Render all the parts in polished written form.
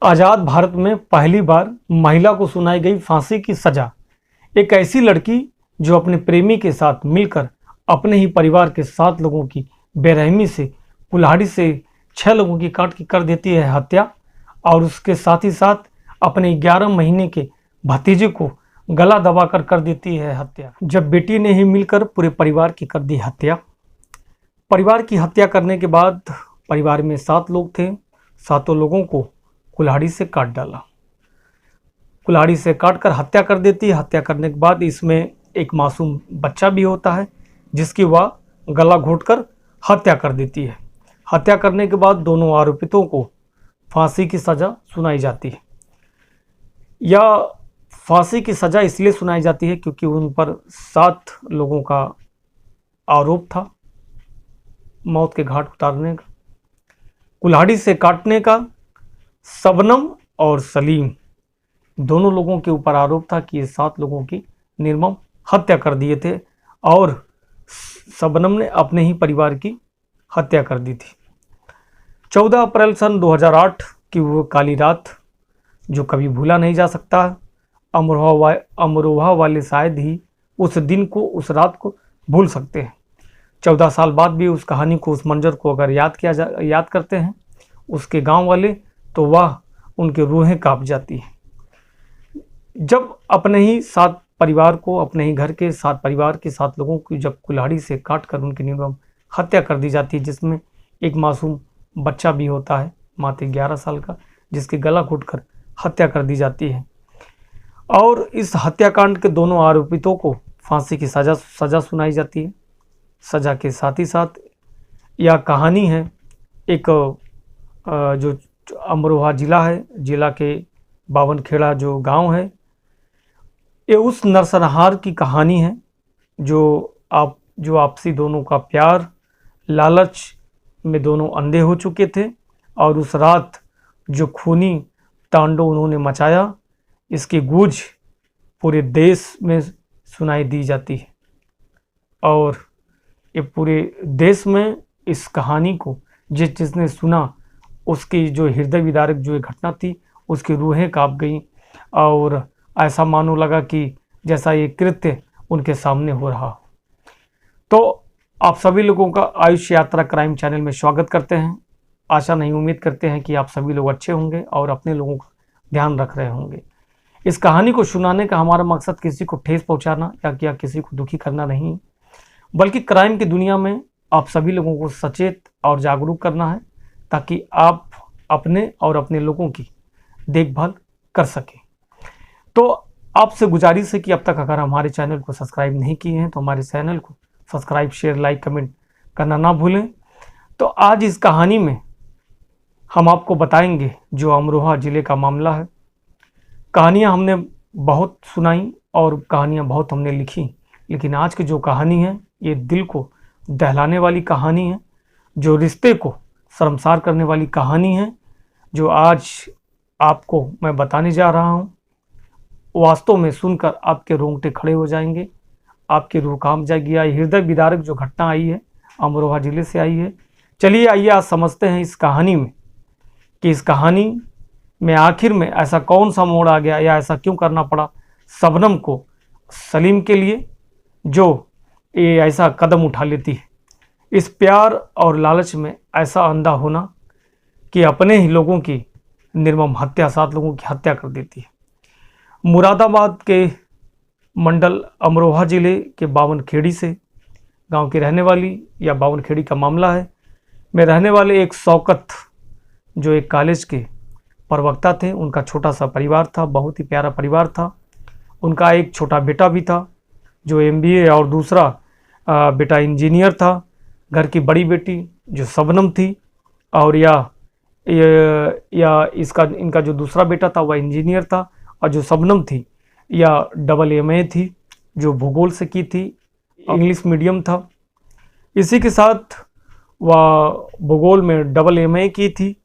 आज़ाद भारत में पहली बार महिला को सुनाई गई फांसी की सजा। एक ऐसी लड़की जो अपने प्रेमी के साथ मिलकर अपने ही परिवार के 7 लोगों की बेरहमी से कुल्हाड़ी से 6 लोगों की काट के कर देती है हत्या, और उसके साथ ही साथ अपने 11 महीने के भतीजे को गला दबाकर कर देती है हत्या। जब बेटी ने ही मिलकर पूरे परिवार की कर दी हत्या। परिवार की हत्या करने के बाद परिवार में 7 लोग थे, 7 लोगों को कुल्हाड़ी से काट डाला। कुल्हाड़ी से काट कर हत्या कर देती है। हत्या करने के बाद इसमें एक मासूम बच्चा भी होता है जिसकी वह गला घोंटकर हत्या कर देती है। हत्या करने के बाद दोनों आरोपितों को फांसी की सज़ा सुनाई जाती है। यह फांसी की सज़ा इसलिए सुनाई जाती है क्योंकि उन पर 7 लोगों का आरोप था मौत के घाट उतारने का, कुल्हाड़ी से काटने का। शबनम और सलीम दोनों लोगों के ऊपर आरोप था कि ये 7 लोगों की निर्मम हत्या कर दिए थे, और शबनम ने अपने ही परिवार की हत्या कर दी थी। 14 अप्रैल सन 2008 की वो काली रात जो कभी भूला नहीं जा सकता। अमरोहा वाले शायद ही उस दिन को, उस रात को भूल सकते हैं। 14 साल बाद भी उस कहानी को, उस मंजर को अगर याद करते हैं उसके गांव वाले, तो वह उनकी रूहें कांप जाती हैं। जब अपने ही 7 परिवार को, अपने ही घर के 7 परिवार के 7 लोगों की जब कुल्हाड़ी से काट कर उनकी निर्मम हत्या कर दी जाती है, जिसमें एक मासूम बच्चा भी होता है मात्र 11 साल का, जिसके गला घोंटकर हत्या कर दी जाती है। और इस हत्याकांड के दोनों आरोपितों को फांसी की सज़ा सुनाई जाती है। सज़ा के साथ ही साथ यह कहानी है एक जो अमरोहा जिला है, जिला के बावनखेड़ा जो गांव है, ये उस नरसंहार की कहानी है जो आपसी दोनों का प्यार, लालच में दोनों अंधे हो चुके थे, और उस रात जो खूनी तांडव उन्होंने मचाया, इसकी गूंज पूरे देश में सुनाई दी जाती है। और ये पूरे देश में इस कहानी को जिसने सुना, उसकी जो हृदय विदारक जो एक घटना थी, उसकी रूहें कांप गईं, और ऐसा मानो लगा कि जैसा ये कृत्य उनके सामने हो रहा। तो आप सभी लोगों का आयुष यात्रा क्राइम चैनल में स्वागत करते हैं। आशा नहीं, उम्मीद करते हैं कि आप सभी लोग अच्छे होंगे और अपने लोगों का ध्यान रख रहे होंगे। इस कहानी को सुनाने का हमारा मकसद किसी को ठेस पहुँचाना या किसी को दुखी करना नहीं, बल्कि क्राइम की दुनिया में आप सभी लोगों को सचेत और जागरूक करना है, ताकि आप अपने और अपने लोगों की देखभाल कर सकें। तो आपसे गुजारिश है कि अब तक अगर हमारे चैनल को सब्सक्राइब नहीं किए हैं तो हमारे चैनल को सब्सक्राइब, शेयर, लाइक, कमेंट करना ना भूलें। तो आज इस कहानी में हम आपको बताएंगे जो अमरोहा ज़िले का मामला है। कहानियाँ हमने बहुत सुनाई और कहानियाँ बहुत हमने लिखी, लेकिन आज की जो कहानी है ये दिल को दहलाने वाली कहानी है, जो रिश्ते को शर्मसार करने वाली कहानी है, जो आज आपको मैं बताने जा रहा हूँ। वास्तव में सुनकर आपके रोंगटे खड़े हो जाएंगे, आपकी रूह कांप जाएगी। यह हृदय विदारक जो घटना आई है अमरोहा ज़िले से आई है। चलिए आइए आज समझते हैं इस कहानी में कि इस कहानी में आखिर में ऐसा कौन सा मोड़ आ गया, या ऐसा क्यों करना पड़ा शबनम को सलीम के लिए, जो ये ऐसा कदम उठा लेती है। इस प्यार और लालच में ऐसा अंधा होना कि अपने ही लोगों की निर्मम हत्या, 7 लोगों की हत्या कर देती है। मुरादाबाद के मंडल अमरोहा ज़िले के बावनखेड़ी से गांव की रहने वाली, या बावनखेड़ी का मामला है, में रहने वाले एक शौकत जो एक कॉलेज के प्रवक्ता थे। उनका छोटा सा परिवार था, बहुत ही प्यारा परिवार था। उनका एक छोटा बेटा भी था जो MBA, और दूसरा बेटा इंजीनियर था। घर की बड़ी बेटी जो शबनम थी, और इनका जो दूसरा बेटा था वह इंजीनियर था, और जो शबनम थी या AA थी, जो भूगोल से की थी, इंग्लिश मीडियम था। इसी के साथ वह भूगोल में AA की थी।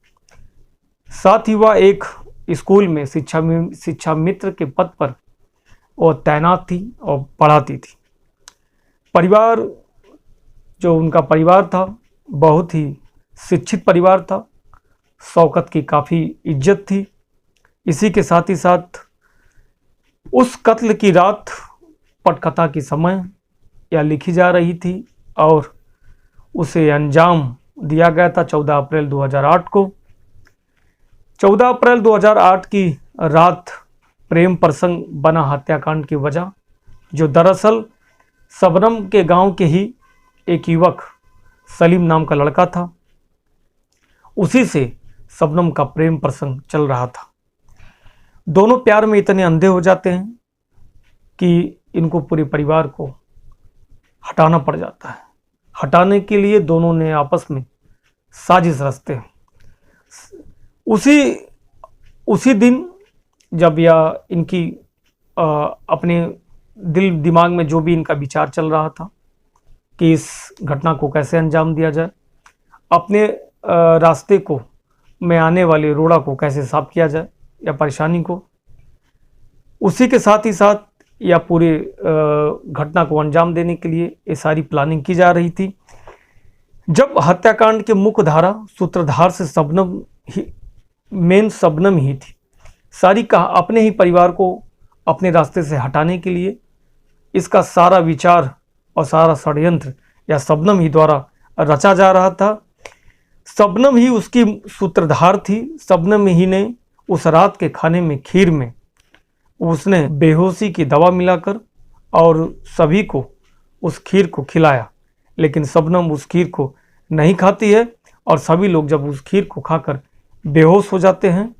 साथ ही वह एक स्कूल में शिक्षा मित्र के पद पर वो तैनात थी और पढ़ाती थी। परिवार जो उनका परिवार था बहुत ही शिक्षित परिवार था। शौकत की काफ़ी इज्जत थी इसी के साथ ही साथ उस कत्ल की रात पटकथा की समय या लिखी जा रही थी और उसे अंजाम दिया गया था 14 अप्रैल 2008 को। 14 अप्रैल 2008 की रात प्रेम प्रसंग बना हत्याकांड की वजह, जो दरअसल शबनम के गांव के ही एक युवक सलीम नाम का लड़का था, उसी से शबनम का प्रेम प्रसंग चल रहा था। दोनों प्यार में इतने अंधे हो जाते हैं कि इनको पूरे परिवार को हटाना पड़ जाता है। हटाने के लिए दोनों ने आपस में साजिश रचते हैं। उसी दिन जब यह इनकी अपने दिल दिमाग में जो भी इनका विचार चल रहा था कि इस घटना को कैसे अंजाम दिया जाए, अपने रास्ते को में आने वाले रोड़ा को कैसे साफ किया जाए या परेशानी को, उसी के साथ ही साथ या पूरे घटना को अंजाम देने के लिए ये सारी प्लानिंग की जा रही थी। जब हत्याकांड के मुख्य धारा सूत्रधार से शबनम ही, मेन शबनम ही थी, सारी अपने ही परिवार को अपने रास्ते से हटाने के लिए इसका सारा विचार और सारा षड्यंत्र या शबनम ही द्वारा रचा जा रहा था। शबनम ही उसकी सूत्रधार थी। शबनम ही ने उस रात के खाने में, खीर में उसने बेहोशी की दवा मिलाकर और सभी को उस खीर को खिलाया, लेकिन शबनम उस खीर को नहीं खाती है और सभी लोग जब उस खीर को खाकर बेहोश हो जाते हैं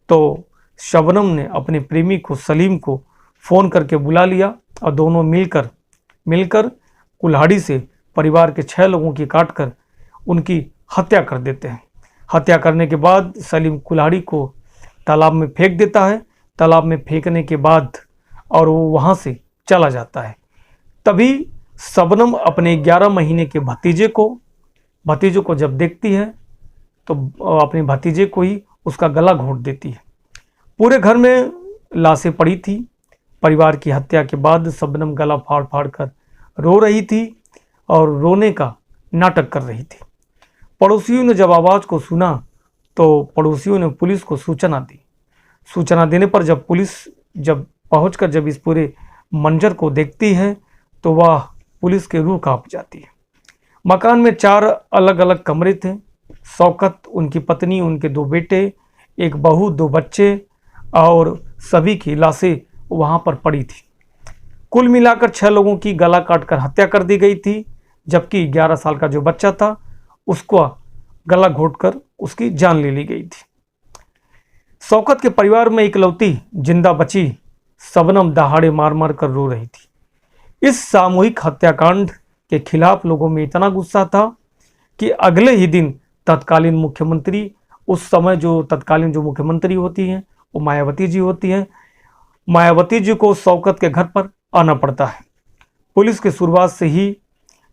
तो शबनम ने अपने प्रेमी को, सलीम को फ़ोन करके बुला लिया और दोनों मिलकर कुल्हाड़ी से परिवार के 6 लोगों की काटकर उनकी हत्या कर देते हैं। हत्या करने के बाद सलीम कुल्हाड़ी को तालाब में फेंक देता है। तालाब में फेंकने के बाद और वो वहाँ से चला जाता है। तभी शबनम अपने 11 महीने के भतीजे को जब देखती है तो अपने भतीजे को ही उसका गला घोंट देती है। पूरे घर में लाशें पड़ी थी। परिवार की हत्या के बाद शबनम गला फाड़ फाड़ कर रो रही थी और रोने का नाटक कर रही थी। पड़ोसियों ने जब आवाज़ को सुना तो पड़ोसियों ने पुलिस को सूचना दी। सूचना देने पर जब पुलिस पहुंचकर जब इस पूरे मंजर को देखती है तो वह पुलिस के रूह कांप जाती है। मकान में 4 अलग अलग कमरे थे। शौकत, उनकी पत्नी, उनके 2 बेटे, एक बहू, 2 बच्चे और सभी की लाशें वहां पर पड़ी थी। कुल मिलाकर 6 लोगों की गला काटकर हत्या कर दी गई थी, जबकि 11 साल का जो बच्चा था उसको गला घोंटकर उसकी जान ले ली गई थी। शौकत के परिवार में इकलौती जिंदा बची शबनम दहाड़े मार मार कर रो रही थी। इस सामूहिक हत्याकांड के खिलाफ लोगों में इतना गुस्सा था कि अगले ही दिन तत्कालीन मुख्यमंत्री, उस समय जो तत्कालीन जो मुख्यमंत्री होती हैं वो मायावती जी होती हैं, मायावती जी को शौकत के घर पर आना पड़ता है। पुलिस के शुरुआत से ही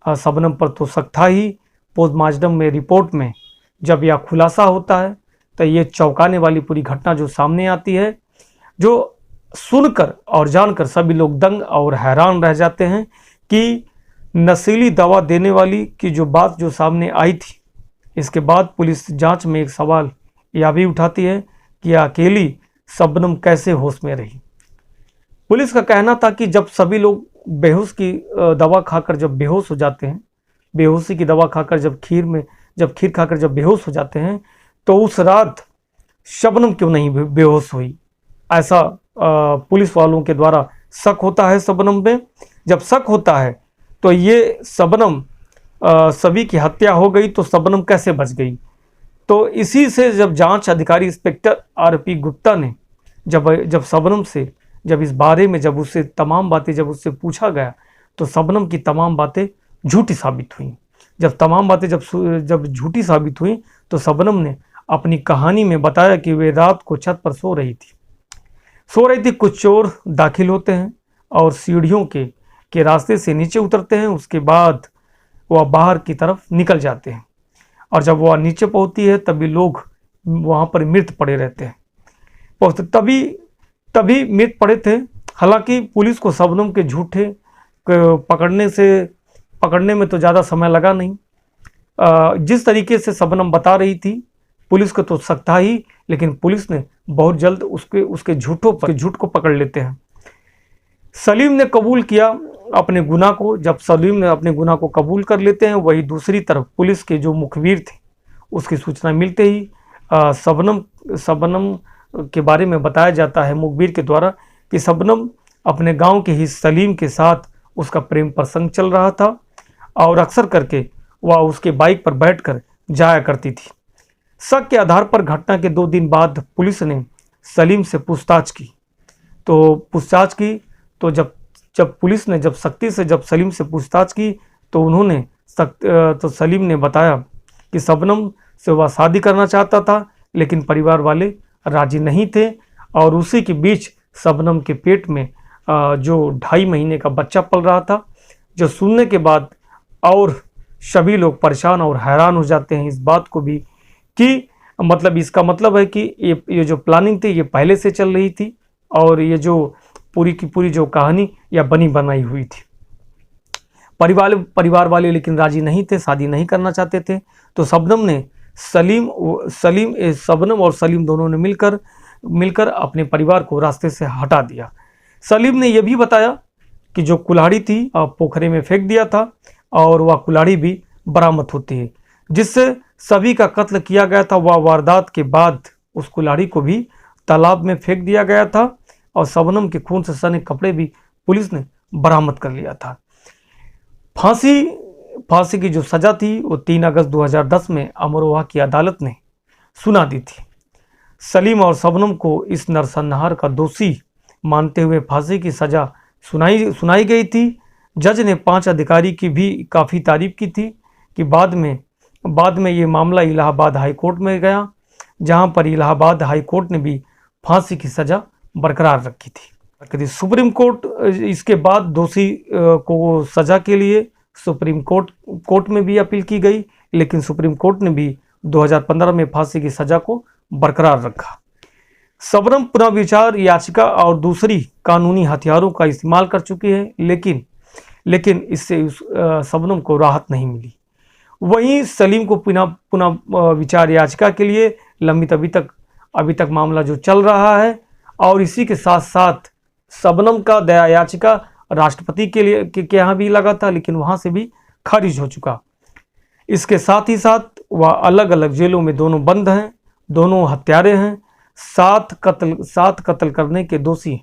शबनम पर तो शक था ही। पोस्टमार्टम में रिपोर्ट में जब यह खुलासा होता है तो ये चौंकाने वाली पूरी घटना जो सामने आती है, जो सुनकर और जानकर सभी लोग दंग और हैरान रह जाते हैं कि नशीली दवा देने वाली की जो बात जो सामने आई थी। इसके बाद पुलिस जांच में एक सवाल यह भी उठाती है कि अकेली शबनम कैसे होश में रही। पुलिस का कहना था कि जब सभी लोग बेहोश की दवा खाकर जब बेहोश हो जाते हैं, बेहोशी की दवा खाकर जब खीर खाकर जब बेहोश हो जाते हैं, तो उस रात शबनम क्यों नहीं बेहोश हुई, ऐसा पुलिस वालों के द्वारा शक होता है शबनम पे। जब शक होता है तो ये शबनम सभी की हत्या हो गई तो शबनम कैसे बच गई। तो इसी से जब जांच अधिकारी इंस्पेक्टर आरपी गुप्ता ने जब शबनम से जब इस बारे में जब उससे तमाम बातें जब उससे पूछा गया तो शबनम की तमाम बातें झूठी साबित हुई। जब तमाम बातें जब झूठी साबित हुई तो शबनम ने अपनी कहानी में बताया कि वे रात को छत पर सो रही थी। कुछ चोर दाखिल होते हैं और सीढ़ियों के रास्ते से नीचे उतरते हैं। उसके बाद वह बाहर की तरफ निकल जाते हैं और जब वह नीचे पहुंचती है तभी लोग वहां पर मृत पड़े रहते हैं। तभी मृत पड़े थे। हालांकि पुलिस को शबनम के झूठे पकड़ने में तो ज़्यादा समय लगा नहीं। जिस तरीके से शबनम बता रही थी पुलिस को तो शक था ही, लेकिन पुलिस ने बहुत जल्द उसके झूठ को पकड़ लेते हैं। सलीम ने कबूल किया अपने गुनाह को। जब सलीम ने अपने गुनाह को कबूल कर लेते हैं, वही दूसरी तरफ पुलिस के जो मुखबिर थे उसकी सूचना मिलते ही शबनम के बारे में बताया जाता है मुखबिर के द्वारा कि शबनम अपने गांव के ही सलीम के साथ उसका प्रेम प्रसंग चल रहा था और अक्सर करके वह उसके बाइक पर बैठकर जाया करती थी। शक के आधार पर घटना के 2 दिन बाद पुलिस ने सलीम से पूछताछ की। तो जब पुलिस ने सख्ती से सलीम से पूछताछ की तो सलीम ने बताया कि शबनम से वह शादी करना चाहता था, लेकिन परिवार वाले राजी नहीं थे और उसी के बीच शबनम के पेट में जो 2.5 महीने का बच्चा पल रहा था, जो सुनने के बाद और सभी लोग परेशान और हैरान हो जाते हैं इस बात को भी कि मतलब इसका मतलब है कि ये जो प्लानिंग थी ये पहले से चल रही थी और ये जो पूरी की पूरी जो कहानी या बनी बनाई हुई थी। परिवार वाले लेकिन राजी नहीं थे, शादी नहीं करना चाहते थे। तो शबनम और सलीम दोनों ने मिलकर अपने परिवार को रास्ते से हटा दिया। सलीम ने यह भी बताया कि जो कुल्हाड़ी थी पोखरे में फेंक दिया था और वह कुल्हाड़ी भी बरामद होती है, जिससे सभी का कत्ल किया गया था। वह वारदात के बाद उस कुल्हाड़ी को भी तालाब में फेंक दिया गया था और शबनम के खून से सने कपड़े भी पुलिस ने बरामद कर लिया था। फांसी की जो सजा थी वो 3 अगस्त 2010 में अमरोहा की अदालत ने सुना दी थी। सलीम और शबनम को इस नरसंहार का दोषी मानते हुए फांसी की सजा सुनाई गई थी। जज ने 5 अधिकारी की भी काफ़ी तारीफ की थी कि बाद में ये मामला इलाहाबाद हाई कोर्ट में गया, जहां पर इलाहाबाद हाई कोर्ट ने भी फांसी की सजा बरकरार रखी थी। सुप्रीम कोर्ट इसके बाद दोषी को सजा के लिए सुप्रीम कोर्ट में भी अपील की गई, लेकिन सुप्रीम कोर्ट ने भी 2015 में फांसी की सजा को बरकरार रखा। शबनम पुनः विचार याचिका और दूसरी कानूनी हथियारों का इस्तेमाल कर चुकी है, लेकिन इससे शबनम को राहत नहीं मिली। वहीं सलीम को पुनः विचार याचिका के लिए लंबित अभी तक मामला जो चल रहा है और इसी के साथ साथ शबनम का दया याचिका राष्ट्रपति के यहाँ भी लगा था, लेकिन वहाँ से भी खारिज हो चुका। इसके साथ ही साथ वह अलग अलग जेलों में दोनों बंद हैं, दोनों हत्यारे हैं, 7 कत्ल करने के दोषी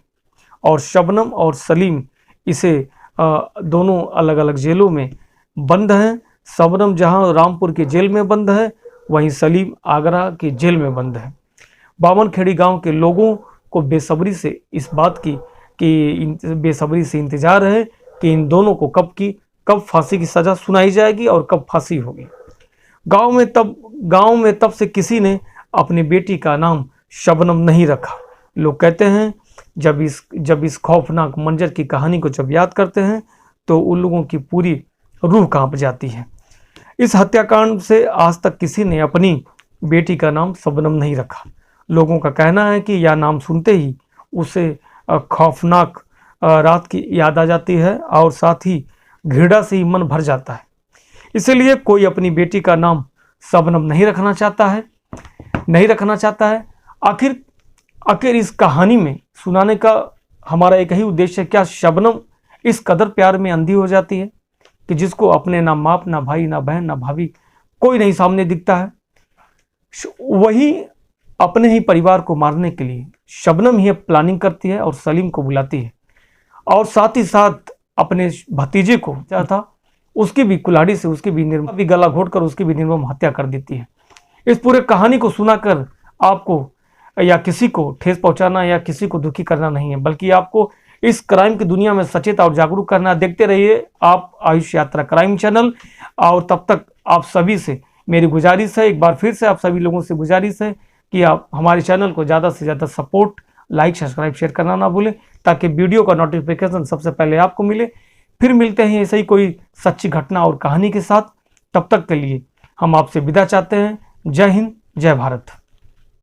और शबनम और सलीम इसे दोनों अलग अलग जेलों में बंद हैं। शबनम जहां रामपुर की जेल में बंद है, वहीं सलीम आगरा की जेल में बंद है। बामनखेड़ी गांव के लोगों को बेसब्री से इंतजार है कि इन दोनों को कब फांसी की सजा सुनाई जाएगी और कब फांसी होगी। गांव में तब से किसी ने अपनी बेटी का नाम शबनम नहीं रखा। लोग कहते हैं जब इस खौफनाक मंजर की कहानी को जब याद करते हैं तो उन लोगों की पूरी रूह कांप जाती है। इस हत्याकांड से आज तक किसी ने अपनी बेटी का नाम शबनम नहीं रखा। लोगों का कहना है कि यह नाम सुनते ही उसे खौफनाक रात की याद आ जाती है और साथ ही घृणा से ही मन भर जाता है। इसलिए कोई अपनी बेटी का नाम शबनम नहीं रखना चाहता है। आखिर इस कहानी में सुनाने का हमारा एक ही उद्देश्य है, क्या शबनम इस कदर प्यार में अंधी हो जाती है कि जिसको अपने ना बाप, ना भाई, ना बहन, ना भाभी कोई नहीं सामने दिखता है। वही अपने ही परिवार को मारने के लिए शबनम ही प्लानिंग करती है और सलीम को बुलाती है और साथ ही साथ अपने भतीजे को चाहता उसकी भी कुल्हाड़ी से उसकी भी गला घोटकर उसकी भी निर्मम हत्या कर देती है। इस पूरे कहानी को सुनाकर आपको या किसी को ठेस पहुंचाना या किसी को दुखी करना नहीं है, बल्कि आपको इस क्राइम की दुनिया में सचेत और जागरूक करना। देखते रहिए आप आयुष यात्रा क्राइम चैनल। और तब तक आप सभी से मेरी गुजारिश है, एक बार फिर से आप सभी लोगों से गुजारिश है कि आप हमारे चैनल को ज़्यादा से ज़्यादा सपोर्ट, लाइक, सब्सक्राइब, शेयर करना ना भूलें, ताकि वीडियो का नोटिफिकेशन सबसे पहले आपको मिले। फिर मिलते हैं ऐसे ही कोई सच्ची घटना और कहानी के साथ। तब तक के लिए हम आपसे विदा चाहते हैं। जय हिंद, जय भारत।